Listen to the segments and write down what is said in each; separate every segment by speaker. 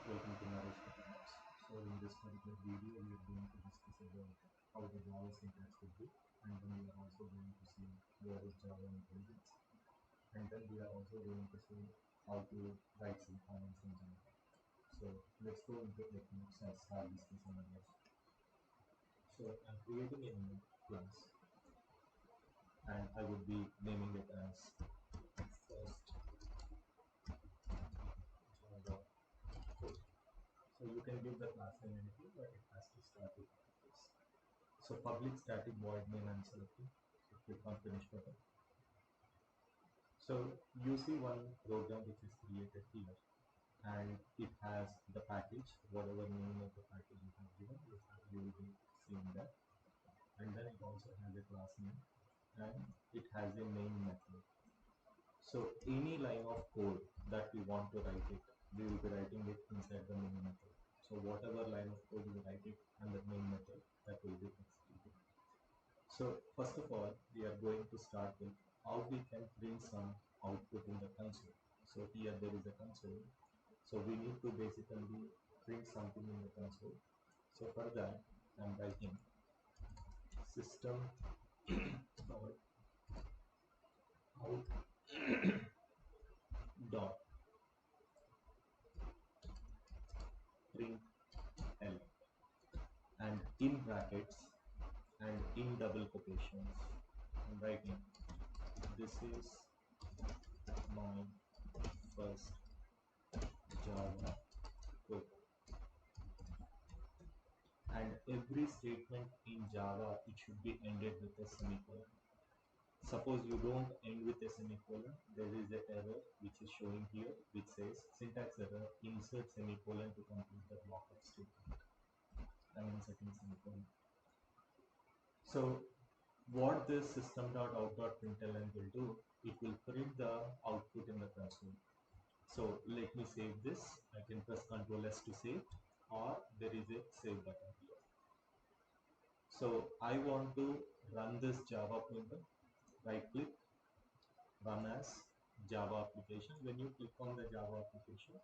Speaker 1: Welcome to Naresh Talks. So in this particular video, we are going to discuss about how the Java syntax would be, and then we are also going to see what is Java Intellisense, and then we are also going to see how to write some comments in Java. So let's go into it next and start discussing on this. So I'm creating a new class, and I would be naming it as first Java code. So you can give the class name anything, but it has to start with this. So public static void main I'm selecting. So click on finish button. So you see one program which is created here, and it has the package, whatever name of the package you have given, you will be seeing that. And then it also has a class name, and it has a main method. So any line of code that we want to write it, we will be writing it inside the main method. So whatever line of code you write it under main method, that will be executed. So first of all, we are going to start with how we can print some output in the console. So here there is a console. So we need to basically print something in the console. So for that, I'm writing System.Out.Println, and in brackets and in double quotations, I'm writing this is my first Java code. And every statement in Java, it should be ended with a semicolon. Suppose you don't end with a semicolon, there is an error which is showing here which says syntax error, insert semicolon to complete the block of statement. I'm inserting semicolon. So what this System.Out.Println will do, it will print the output in the console. So let me save this. I can press Ctrl S to save, or there is a save button here. So I want to run this Java program. Right click, run as Java application. When you click on the Java application,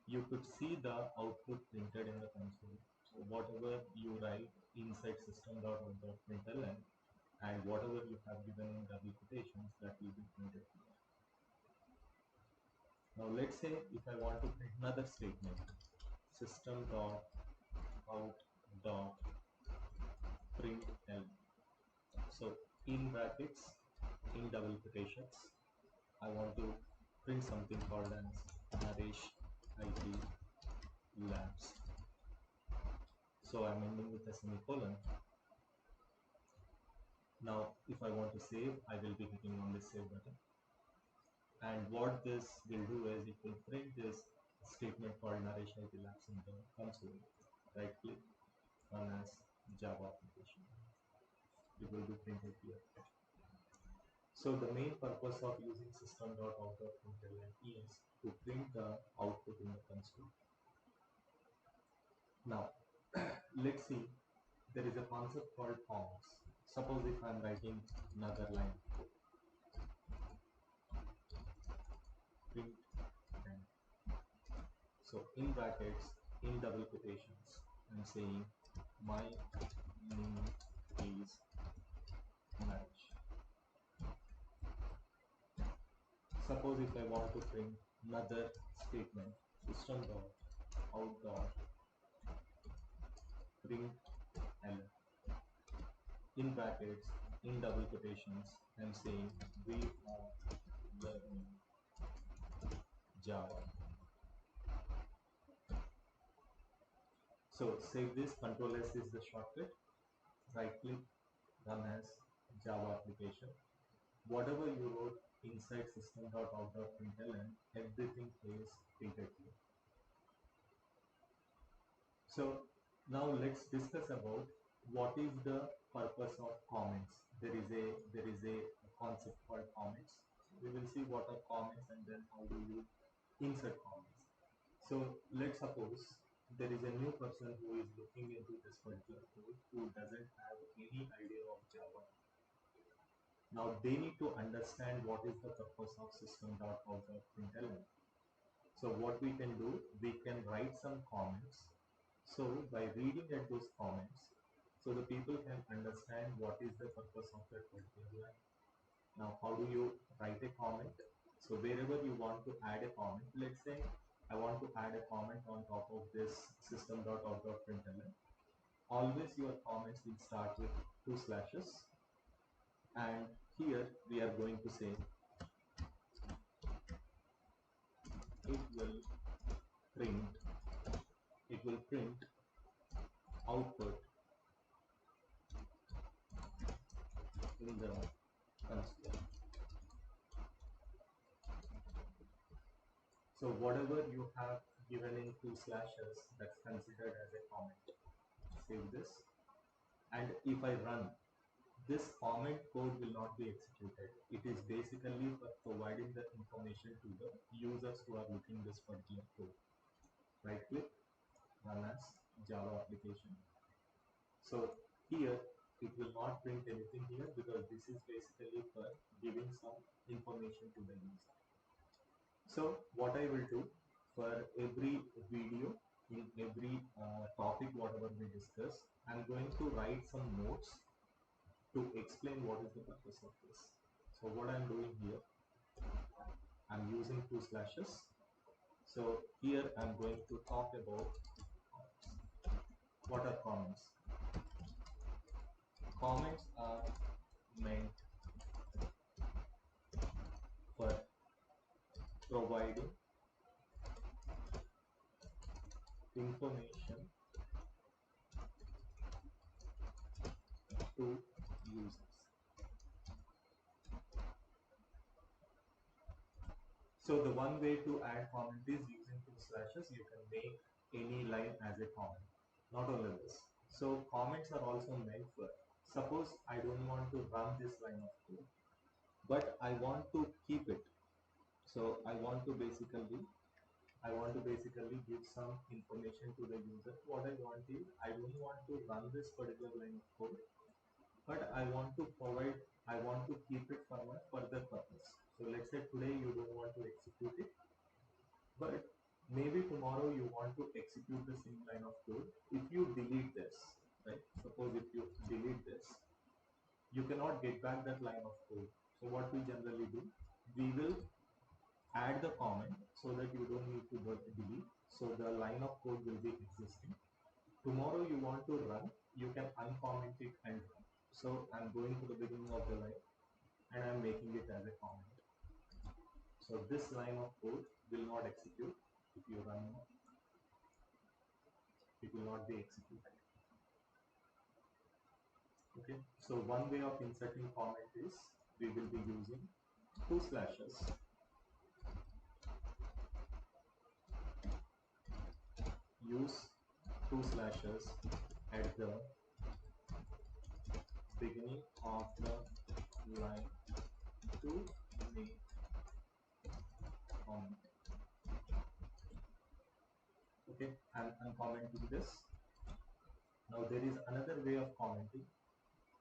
Speaker 1: you could see the output printed in the console. So whatever you write inside System.Out.Println and whatever you have given in double quotations, that will be printed here. Now let's say if I want to print another statement, System.Out.Println. So in brackets, in double quotations, I want to print something called as Naresh IT Labs. So I'm ending with a semicolon. Now if I want to save, I will be hitting on the save button. And what this will do is it will print this statement called Naresh IT Labs in the console. Right click, run as Java application. It will be printed here. So the main purpose of using System.Out.Println is to print the output in the console. Now let's see, there is a concept called comments. Suppose if I'm writing another line of code, print and so in brackets, in double quotations, I'm saying my name is Naresh. Suppose if I want to print another statement, System.Out.Println, in brackets, in double quotations, I'm saying we are learning Java. So save this, Ctrl S is the shortcut, right click, run as Java application. Whatever you wrote inside System.Out.Println, everything is printed here. So now let's discuss about what is the purpose of comments. There is a concept called comments. We will see what are comments and then how do you insert comments. So let's suppose there is a new person who is looking into this particular code who doesn't have any idea of Java. Now they need to understand what is the purpose of System.Out.Println. So what we can do, we can write some comments. So by reading at those comments, so the people can understand what is the purpose of that particular line. Now, how do you write a comment? So wherever you want to add a comment, let's say I want to add a comment on top of this System.Out.Println. Always your comments will start with 2 slashes, and here we are going to say it will print output in the console. So whatever you have given in 2 slashes, that's considered as a comment. Save this, and if I run, this comment code will not be executed. It is basically for providing the information to the users who are looking this particular code. Right click, run as Java application. So here it will not print anything here because this is basically for giving some information to the user. So what I will do, for every video, in every topic whatever we discuss, I'm going to write some notes to explain what is the purpose of this. So what I'm doing here, I'm using 2 slashes. So here I'm going to talk about what are comments. Comments are meant for providing information to users. So the one way to add comment is using 2 slashes. You can make any line as a comment. Not only this. So comments are also meant for, suppose I don't want to run this line of code, but I want to keep it. So I want to basically give some information to the user. What I want is, I don't want to run this particular line of code, but I want to keep it for my further purpose. So let's say today you don't want to execute it, but maybe tomorrow you want to execute the same line of code. If you delete this, right? Suppose if you delete this, you cannot get back that line of code. So what we generally do, we will add the comment so that you don't need to delete. So the line of code will be existing. Tomorrow you want to run, you can uncomment it and run. So I'm going to the beginning of the line and I'm making it as a comment. So this line of code will not execute. If you run now, it will not be executed. Okay, so one way of inserting comment is, we will be using 2 slashes. Use 2 slashes at the beginning of the line to make comment. Okay, I'm commenting this. Now there is another way of commenting.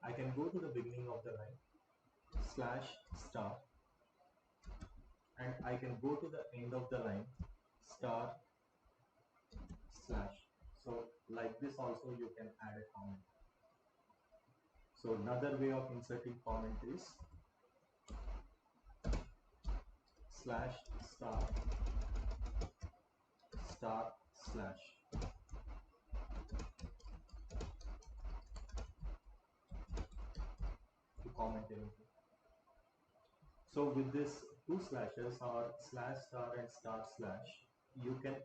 Speaker 1: I can go to the beginning of the line, slash star, and I can go to the end of the line, star slash. So like this also you can add a comment. So another way of inserting comment is slash star star slash. To comment anything. So with this 2 slashes or slash star and star slash, you can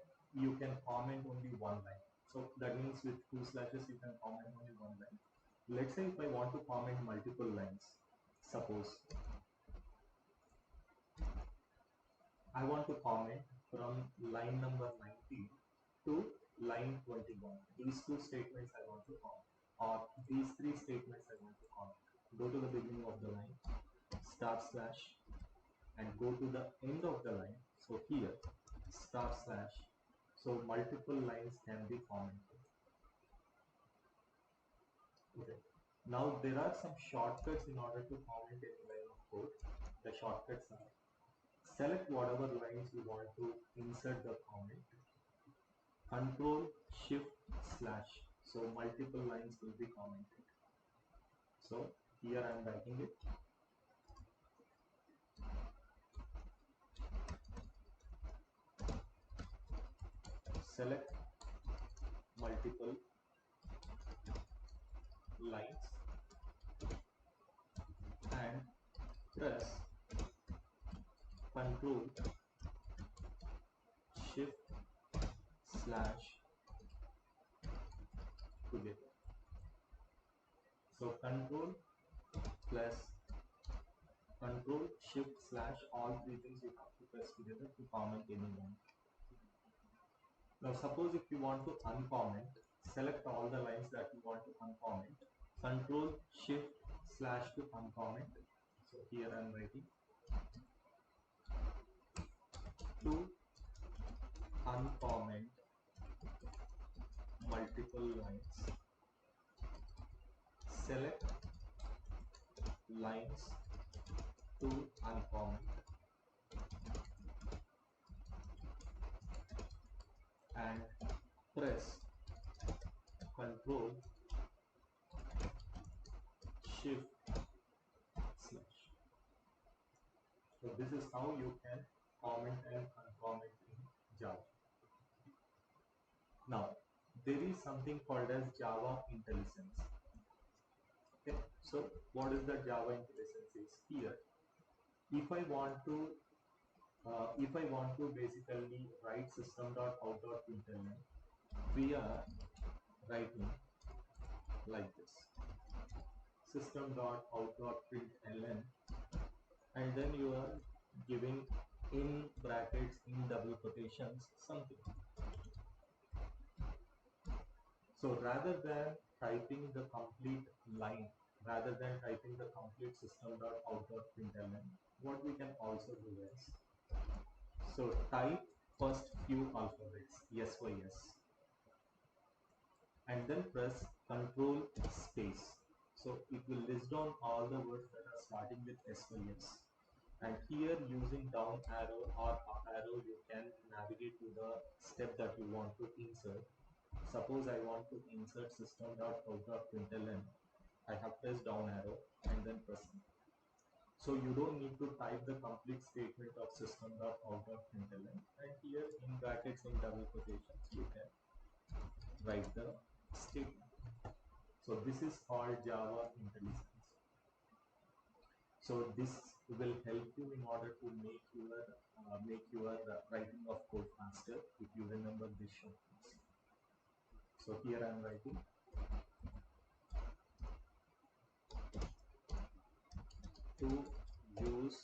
Speaker 1: comment only one line. So that means with 2 slashes you can comment only one line. Let's say if I want to comment multiple lines, suppose I want to comment from line number 19 to line 21. These 2 statements I want to comment, or these 3 statements I want to comment. Go to the beginning of the line, star slash, and go to the end of the line. So here, star slash. So multiple lines can be commented. Okay. Now there are some shortcuts in order to comment any line of code. The shortcuts are Select whatever lines you want to insert the comment. Control Shift Slash. So multiple lines will be commented. So here I am writing it. Select multiple lines and press Control Shift Slash together. So Control plus Control Shift Slash, all three things you have to press together to comment any line. Now suppose if you want to uncomment, select all the lines that you want to uncomment. Control Shift Slash to uncomment. So here I am writing to uncomment multiple lines. Select lines to uncomment and press Control Shift Slash. So this is how you can comment and uncomment in Java. Now there is something called as Java Intellisense. Okay, so what is the Java Intellisense is here. If I want to basically write System.Out.Println, we are writing like this: System.Out.Println, and then you are giving in brackets, in double quotations, something. So rather than typing the complete line, rather than typing the complete System.Out.Println, what we can also do is, so type first few alphabets, yes for yes, and then press Control space. So it will list down all the words that are starting with S for yes. And here, using down arrow or up arrow, you can navigate to the step that you want to insert. Suppose I want to insert System.Out.Println. I have pressed down arrow and then press enter. So you don't need to type the complete statement of System.Out.Println, and here in brackets, in double quotations, you can write the statement. So this is called Java Intellisense. So this will help you in order to make your writing of code faster if you remember this shortcuts. So here I am writing to use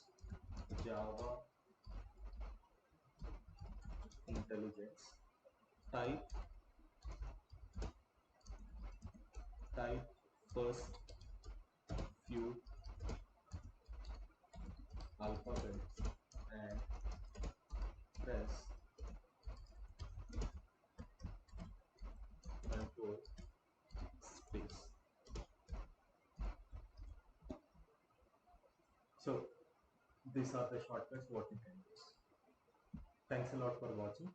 Speaker 1: Java Intellisense. Type first few alphabets and press Control space. So these are the shortcuts what you can use. Thanks a lot for watching.